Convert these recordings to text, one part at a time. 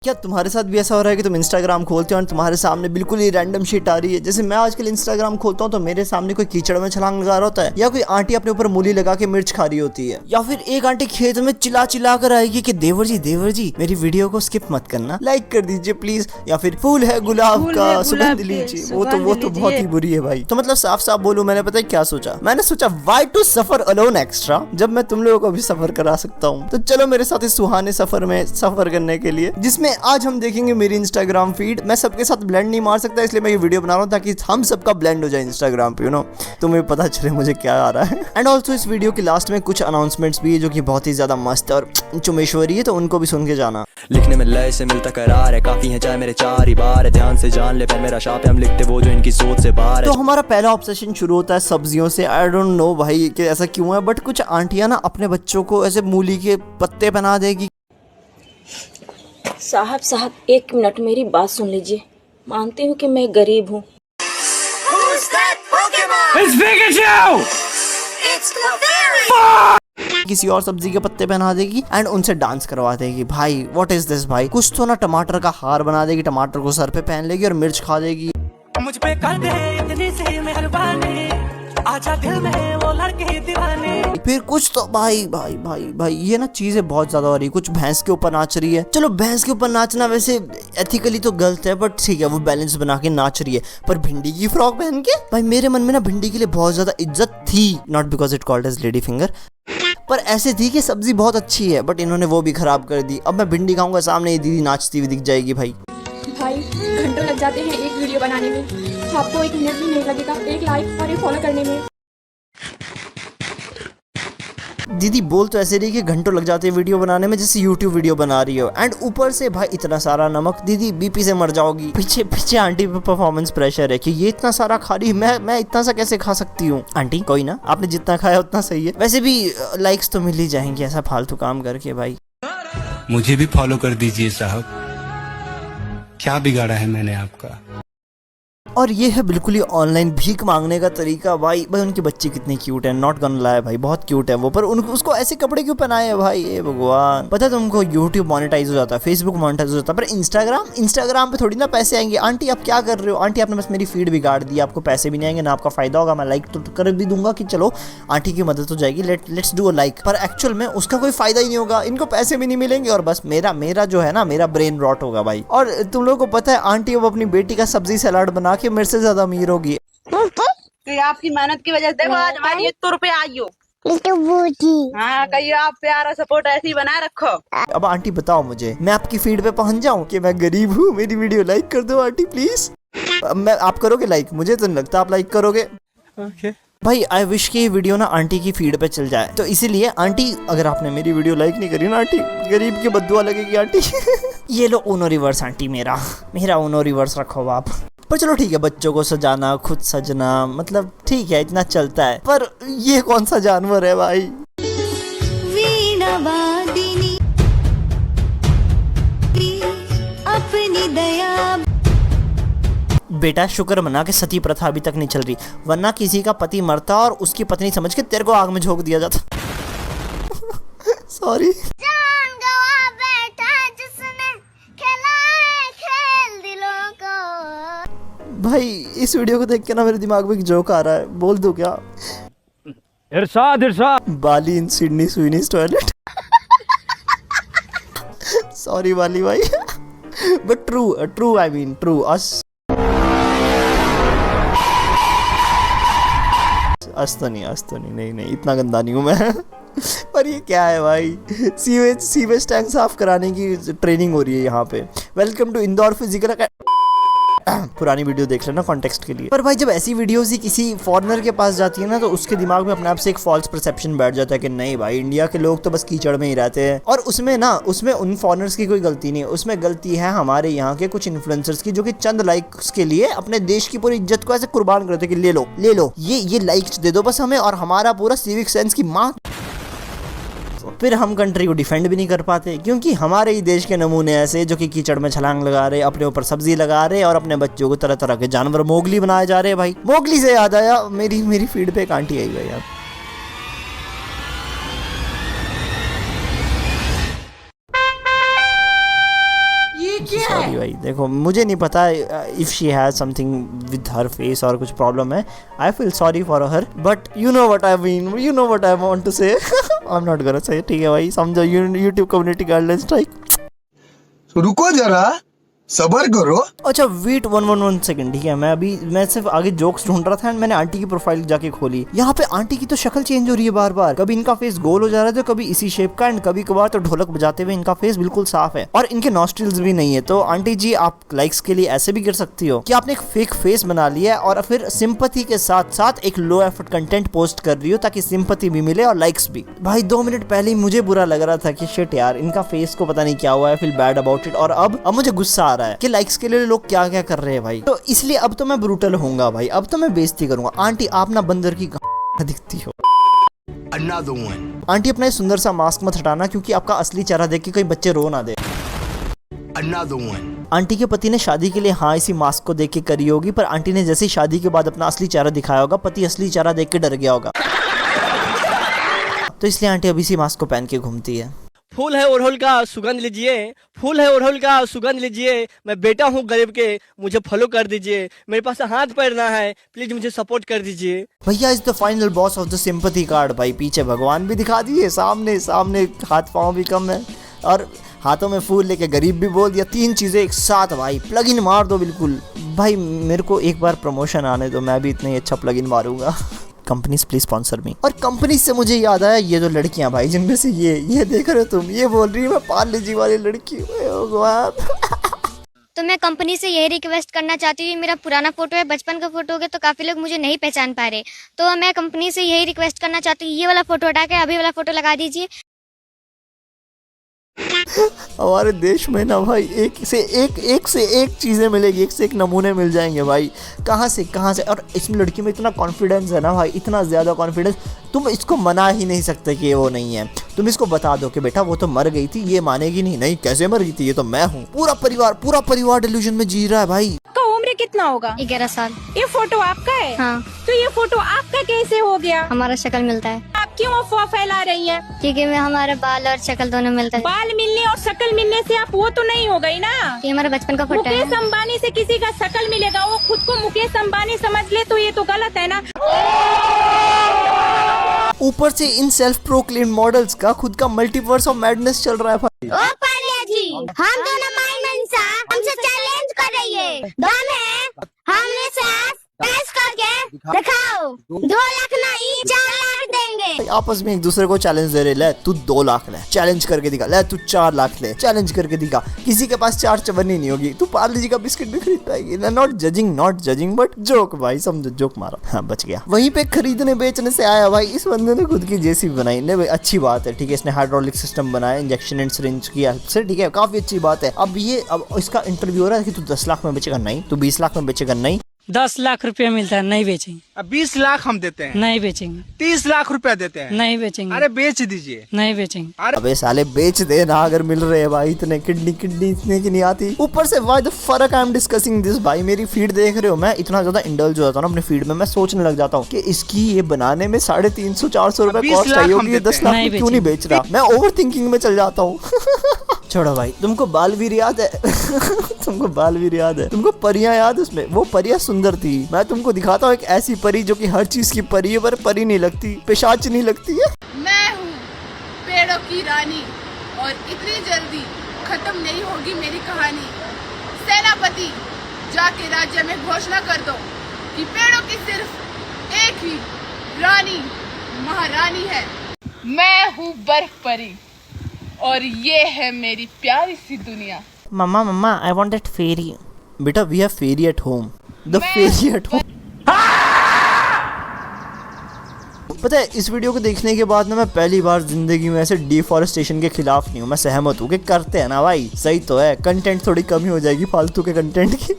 क्या तुम्हारे साथ भी ऐसा हो रहा है कि तुम इंस्टाग्राम खोलते हो और तुम्हारे सामने बिल्कुल ही रैंडम शिट आ रही है? जैसे मैं आजकल इंस्टाग्राम खोलता हूँ तो मेरे सामने कोई कीचड़ में छलांग लगा रहा होता है, या कोई आंटी अपने ऊपर मूली लगा के मिर्च खा रही होती है, या फिर एक आंटी खेत में चिल्ला चिल्ला कर आएगी कि देवर जी मेरी वीडियो को स्किप मत करना, लाइक कर दीजिए प्लीज, या फिर फूल है गुलाब का सुगंध लीजिए। वो तो बहुत ही बुरी है भाई। तो मतलब साफ साफ बोलूं, मैंने पता है क्या सोचा? मैंने सोचा why to suffer alone extra जब मैं तुम लोगों को भी सफर करा सकता हूँ। तो चलो मेरे साथ इस सुहाने सफर में सफर करने के लिए, जिसमें आज हम देखेंगे मेरी इंस्टाग्राम फीड। मैं सबके साथ ब्लेंड नहीं मार सकता, इसलिए मैं ये वीडियो बना रहा हूँ ताकि हम सबका ब्लेंड हो जाए इंस्टाग्राम पे, तुम्हें पता चले मुझे क्या आ रहा है। एंड ऑल्सो इस वीडियो के लास्ट में कुछ अनाउंसमेंट्स भी है जो कि बहुत ही ज्यादा मस्त और चुमेश्वरी है, तो उनको भी सुन के जाना। लिखने में लय से मिलता करार है, काफी है चाहे मेरे चार ही बार है, ध्यान से जान ले पहले मेरा शाप है, हम लिखते वो जो इनकी सोच से बाहर है। तो हमारा पहला ऑब्सेशन शुरू होता है सब्जियों से। आई डोंट नो भाई कि ऐसा क्यों है, बट कुछ आंटियां ना अपने बच्चों को ऐसे मूली के पत्ते बना देगी। साहब एक मिनट मेरी बात सुन लीजिए। मानती हूँ कि मैं गरीब हूँ, किसी और सब्जी के पत्ते पहना देगी एंड उनसे डांस करवा देगी। भाई व्हाट इज दिस भाई? कुछ तो ना टमाटर का हार बना देगी, टमाटर को सर पे पहन लेगी और मिर्च खा देगी। मुझ पे कर दे इतनी सी मेहरबानी, आजा दिल में वो लड़के दीवाने। फिर कुछ तो भाई ये ना चीजें बहुत ज्यादा हो रही है। कुछ भैंस के ऊपर नाच रही है। चलो भैंस के ऊपर नाचना वैसे एथिकली तो गलत है, बट ठीक है वो बैलेंस बना के नाच रही है। पर भिंडी की फ्रॉक पहन के, भाई मेरे मन में ना भिंडी के लिए बहुत ज्यादा इज्जत थी, not because it called as lady finger, पर ऐसे थी कि सब्जी बहुत अच्छी है, बट इन्होंने वो भी खराब कर दी। अब मैं भिंडी खाऊंगा, सामने ये दीदी नाचती हुई दिख जाएगी। भाई घंटों लग जाते हैं एक वीडियो बनाने में, आपको एक मिनट भी नहीं लगेगा एक लाइक और एक फॉलो करने में। दीदी बोल तो ऐसे रही कि घंटों लग जाते हैं वीडियो बनाने में, जैसे यूट्यूब वीडियो बना रही हो, एंड ऊपर से भाई इतना सारा नमक, दीदी बीपी से मर जाओगी। पीछे आंटी पे परफॉर्मेंस प्रेशर है कि ये इतना सारा खा रही, मैं इतना सा कैसे खा सकती हूँ? आंटी कोई ना, आपने जितना खाया उतना सही है। वैसे भी लाइक्स तो मिल ही जाएंगे ऐसा फालतू काम करके। भाई मुझे भी फॉलो कर दीजिए साहब, क्या बिगाड़ा है मैंने आपका? और ये है बिल्कुल ही ऑनलाइन भीख मांगने का तरीका। भाई उनकी बच्ची कितनी क्यूट है, नॉट गन लाया भाई, बहुत क्यूट है वो, पर उसको ऐसे कपड़े क्यों पहनाए हैं भाई? ये भगवान। पता है तुमको यूट्यूब मोनेटाइज हो जाता है, फेसबुक मोनेटाइज हो जाता है, पर इंस्टाग्राम पे थोड़ी ना पैसे आएंगे। आंटी आप क्या कर रहे हो? आंटी आपने बस मेरी फीड बिगाड़ दी, आपको पैसे भी नहीं आएंगे ना आपका फायदा होगा। मैं लाइक तो कर भी दूंगा कि चलो आंटी की मदद हो जाएगी, लेट्स डू अ लाइक, पर एक्चुअल में उसका कोई फायदा ही नहीं होगा, इनको पैसे भी नहीं मिलेंगे और बस मेरा जो है ना, मेरा ब्रेन रॉट होगा भाई। और तुम लोगों को पता है आंटी अब अपनी बेटी का सब्जी सलाद बना के मेरे से ज्यादा अमीर होगी। तो आपकी मेहनत की वजह से देखो आज हमारी 100 रुपए आई हो। हाँ कहिए, आप प्यारा सपोर्ट ऐसे ही बनाए रखो। अब आंटी बताओ मुझे, मैं आपकी फीड पे पहुंच जाऊं कि मैं गरीब हूँ, मेरी वीडियो लाइक कर दो आंटी प्लीज। मैं आप करोगे लाइक? मुझे तो नहीं लगता आप लाइक करोगे। ओके भाई आई विश कि ये वीडियो ना आंटी की फीड पे चल जाए, तो इसीलिए आंटी अगर आपने मेरी वीडियो लाइक नहीं करी ना आंटी, गरीब की बद्दुआ लगेगी आंटी। ये लो ऊनो रिवर्स आंटी, मेरा ऊनो रिवर्स रखो आप। पर चलो ठीक है, बच्चों को सजाना, खुद सजना, मतलब ठीक है इतना चलता है, पर ये कौन सा जानवर है भाई? अपनी दया बेटा शुक्र मना के सती प्रथा अभी तक नहीं चल रही, वरना किसी का पति मरता और उसकी पत्नी समझ के तेरे को आग में झोंक दिया जाता। सॉरी। भाई इस वीडियो को देख के ना मेरे दिमाग में एक जोक आ रहा है, बोल दो क्या? इरशाद बाली इन सिडनी स्वीनिस टॉयलेट। सॉरी बाली भाई, but true I mean true us तो नहीं इतना गंदा नहीं हूँ मैं। पर ये क्या है भाई? सीवेज टैंक साफ कराने की ट्रेनिंग हो रही है यहाँ पे। Welcome to Indore physical. पुरानी वीडियो देख लेना कॉन्टेक्स्ट के लिए। पर भाई जब ऐसी वीडियोस ही किसी फॉरेनर के पास जाती है ना, तो उसके दिमाग में अपने आप से एक फॉल्स परसेप्शन बैठ जाता है कि नहीं भाई इंडिया के लोग तो बस कीचड़ में ही रहते हैं। और उसमें उन फॉरेनर्स की कोई गलती नहीं है, उसमें गलती है हमारे यहाँ के कुछ इन्फ्लुएंसर्स की, जो कि चंद लाइक्स के लिए अपने देश की पूरी इज्जत को ऐसे कुर्बान करते हैं कि ले लो ये लाइक्स दे दो बस हमें, और हमारा पूरा सिविक सेंस की माँ। फिर हम कंट्री को डिफेंड भी नहीं कर पाते, क्योंकि हमारे ही देश के नमूने ऐसे जो कि कीचड़ में छलांग लगा रहे, अपने ऊपर सब्जी लगा रहे और अपने बच्चों को तरह तरह के जानवर मोगली बनाए जा रहे हैं। भाई मोगली से याद आया, मेरी फीड पे एक आंटी आई भाई यार। ये सॉरी भाई, देखो मुझे नहीं पता if she has something with her face और कुछ प्रॉब्लम है। I feel sorry for her, but you know what I mean, you know what I want to say. I am not gonna say, ठीक है भाई, समझो YouTube community guideline strike. रुको जरा, सबर करो। अच्छा वेट 1 सेकंड, ठीक है, मैं सिर्फ आगे जोक्स ढूंढ रहा था एंड मैंने आंटी की प्रोफाइल जाके खोली। यहाँ पे आंटी की तो शक्ल चेंज हो रही है बार बार, कभी इनका फेस गोल हो जा रहा है तो कभी इसी शेप का, एंड कभी कभार तो ढोलक बजाते हुए इनका फेस बिल्कुल साफ है और इनके नॉस्ट्रिल्स भी नहीं है। तो आंटी जी आप लाइक्स के लिए ऐसे भी कर सकती हो कि आपने एक फेक फेस बना लिया है और फिर सिंपैथी के साथ साथ एक लो एफर्ट कंटेंट पोस्ट कर रही हो ताकि सिंपैथी भी मिले और लाइक्स भी। भाई 2 मिनट पहले ही मुझे बुरा लग रहा था कि शिट यार इनका फेस को पता नहीं क्या हुआ है, फील बैड अबाउट इट, और अब मुझे गुस्सा आ रहा है कि लाइक्स के लिए लोग क्या क्या कर रहे हैं भाई। तो इसलिए अब तो मैं ब्रूटल होऊंगा भाई, अब तो मैं बेइज्जती करूंगा। आंटी आप ना बंदर की दिखती हो। आंटी अपना ये सुंदर सा मास्क मत हटाना क्योंकि आपका असली चेहरा देख के कोई बच्चे रो ना दे। आंटी के पति ने शादी के लिए हाँ इसी मास्क को देख के करी होगी, पर आंटी ने जैसे ही शादी के बाद अपना असली चेहरा दिखाया होगा, पति असली चेहरा देख के डर गया होगा। तो इसलिए आंटी अभी इसी मास्क को पहन के घूमती है। फूल है ओढ़ोल का सुगंध लीजिए, फूल है ओढ़ोल का सुगंध लीजिए, मैं बेटा हूँ गरीब के, मुझे फॉलो कर दीजिए, मेरे पास हाथ पैर ना है, प्लीज मुझे सपोर्ट कर दीजिए। भैया is the final boss of the sympathy card. भाई पीछे भगवान भी दिखा दिए, सामने हाथ पाँव भी कम है और हाथों में फूल लेके गरीब भी बोल दिया। 3 चीजें एक साथ भाई, प्लग इन मार दो बिल्कुल। भाई मेरे को एक बार प्रमोशन आने दो, मैं भी इतना ही अच्छा प्लग इन मारूंगा। कंपनीज प्लीज स्पॉन्सर मी। और कंपनी से मुझे याद आया, ये जो लड़कियां भाई जिनमें से ये देख रहे हो तुम, ये बोल रही है मैं पार्ले जी वाली लड़की हूँ। तो मैं कंपनी से यही रिक्वेस्ट करना चाहती हूँ, मेरा पुराना फोटो है, बचपन का फोटो हो गया तो काफी लोग मुझे नहीं पहचान पा रहे, तो मैं कंपनी से यही रिक्वेस्ट करना चाहती हूँ, ये वाला फोटो हटा के अभी वाला फोटो लगा दीजिए। हमारे देश में ना भाई एक से एक चीजें मिलेगी, एक से एक नमूने मिल जाएंगे भाई, कहाँ से। और इसमें लड़की में इतना कॉन्फिडेंस है ना भाई, इतना ज्यादा कॉन्फिडेंस, तुम इसको मना ही नहीं सकते कि वो नहीं है। तुम इसको बता दो कि बेटा वो तो मर गई थी, ये मानेगी नहीं कैसे मर गई थी, ये तो मैं हूँ। पूरा परिवार डिल्यूजन में जी रहा है भाई। आपका उम्र कितना होगा? 11 साल। ये फोटो आपका है? हाँ। तो ये फोटो आपका कैसे हो गया? हमारा शक्ल मिलता है। आप क्यों अफवाह फैला रही हैं? क्योंकि में हमारा बाल और शक्ल दोनों मिलता है। बाल मिलने और शक्ल मिलने से आप वो तो नहीं हो गई ना। ये हमारा बचपन का फोटो है। मुकेश अंबानी से किसी का शक्ल मिलेगा, वो खुद को मुकेश अंबानी समझ ले तो ये तो गलत है ना। ऊपर से इन सेल्फ प्रोक्लेम्ड मॉडल्स का खुद का मल्टीवर्स ऑफ मैडनेस चल रहा है भाई। ओ पालिया जी, हम दोनों माइमनसा हमसे चैलेंज कर रही है, दम है, हमने साथ टेस्ट करके दिखाओ, 2 लाख नहीं 4 लाख देंगे। आपस में एक दूसरे को चैलेंज दे रहे, ले तू 2 लाख ले, चैलेंज करके दिखा, ले तू 4 लाख ले, चैलेंज करके दिखा। किसी के पास 4 चवन्नी नहीं होगी, तू पार्ले जी का बिस्किट भी खरीद पाएगी। नॉट जजिंग बट जोक भाई, समझो जोक मारा, हाँ बच गया। वहीं पे खरीदने बेचने से आया भाई, इस बंदे ने खुद की जेसीबी बनाई ने, अच्छी बात है, ठीक है, इसने हाइड्रोलिक सिस्टम बनाया इंजेक्शन एंड सिरिंज की हेल्प से, ठीक है, काफी अच्छी बात है। अब इसका इंटरव्यू हो रहा है कि तू 10 लाख में बेचेगा, नहीं, तू 20 लाख में बेचेगा, नहीं, 10 लाख रुपया मिलता है, नहीं बेचेंगे। अब 20 लाख हम देते हैं, नहीं बेचेंगे। 30 लाख रुपया देते हैं, नहीं बेचेंगे। अरे बेच दीजिए, नहीं बेचेंगे। अबे साले बेच दे ना अगर मिल रहे हैं भाई, इतने किडनी इतने की नहीं आती। ऊपर से why the fuck I am discussing this भाई, मेरी फीड देख रहे हो, मैं इतना ज्यादा इंडल्ज हो जाता हूँ ना अपनी फीड में, मैं सोचने लग जाता हूँ कि इसकी ये बनाने में 350-400 रुपए कॉस्ट आई होगी, ये 10 लाख क्यों नहीं बेच रहा। मैं ओवर थिंकिंग में चल जाता हूँ। छोड़ो भाई, तुमको बालवीर याद है? तुमको परियां याद है? उसमें वो परियां सुंदर थी। मैं तुमको दिखाता हूँ एक ऐसी परी जो कि हर चीज की परी है पर परी नहीं लगती, पेशाच नहीं लगती है। मैं हूँ पेड़ों की रानी और इतनी जल्दी खत्म नहीं होगी मेरी कहानी। सेनापति जाके राज्य में घोषणा कर दो कि पेड़ों की सिर्फ एक ही रानी महारानी है। मैं हूँ बर्फ परी और ये है मेरी प्यारी सी दुनिया। मम्मा आई वांट दैट फेरी। बेटा we have fairy at home, the fairy at home. पता है इस वीडियो को देखने के बाद ना मैं पहली बार जिंदगी में ऐसे डिफॉरेस्टेशन के खिलाफ नहीं हूँ, मैं सहमत हूँ कि करते हैं ना भाई, सही तो है, कंटेंट थोड़ी कमी हो जाएगी फालतू के कंटेंट की।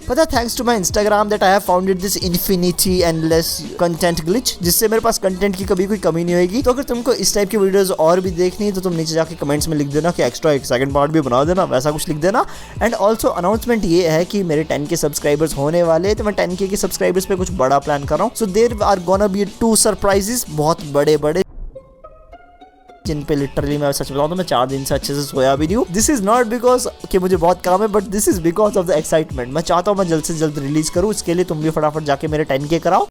पता है thanks to my Instagram that I have founded this infinity endless content glitch, जिससे मेरे पास कंटेंट की कभी कोई कमी नहीं होगी। तो अगर तुमको इस टाइप की वीडियोस और भी देखनी है तो तुम नीचे जाके कमेंट्स में लिख देना कि एक्स्ट्रा एक सेकंड पार्ट भी बना देना, वैसा कुछ लिख देना। एंड ऑल्सो अनाउंसमेंट ये है कि मेरे 10K सब्सक्राइबर्स होने वाले, तो मैं 10K के सब्सक्राइबर्स पे कुछ बड़ा प्लान कर रहा हूँ। So there are gonna be 2 surprises, बहुत बड़े बड़े। जिन पे लिटरली मैं सच बताऊं तो मैं 4 दिन से अच्छे से सोया भी नहीं हूँ। दिस इज नॉट बिकॉज कि मुझे बहुत काम है, but this is because of the excitement. मैं चाहता हूँ मैं जल्द से जल्द रिलीज करूँ, इसके लिए तुम भी फटाफट जाके मेरे 10K कराओ।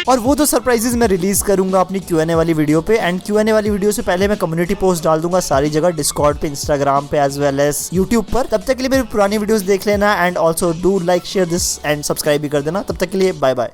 और वो तो सरप्राइजेस मैं रिलीज करूंगा अपनी Q&A वाली वीडियो पे। एंड Q&A वाली वीडियो से पहले मैं कम्युनिटी पोस्ट डाल दूंगा सारी जगह, डिस्कॉर्ड पे, इंस्टाग्राम पे, एज वेल एज यूट्यूब पर। तब तक के लिए मेरी पुरानी वीडियोस देख लेना and also do like share this and subscribe भी कर देना। तब तक के लिए बाय बाय।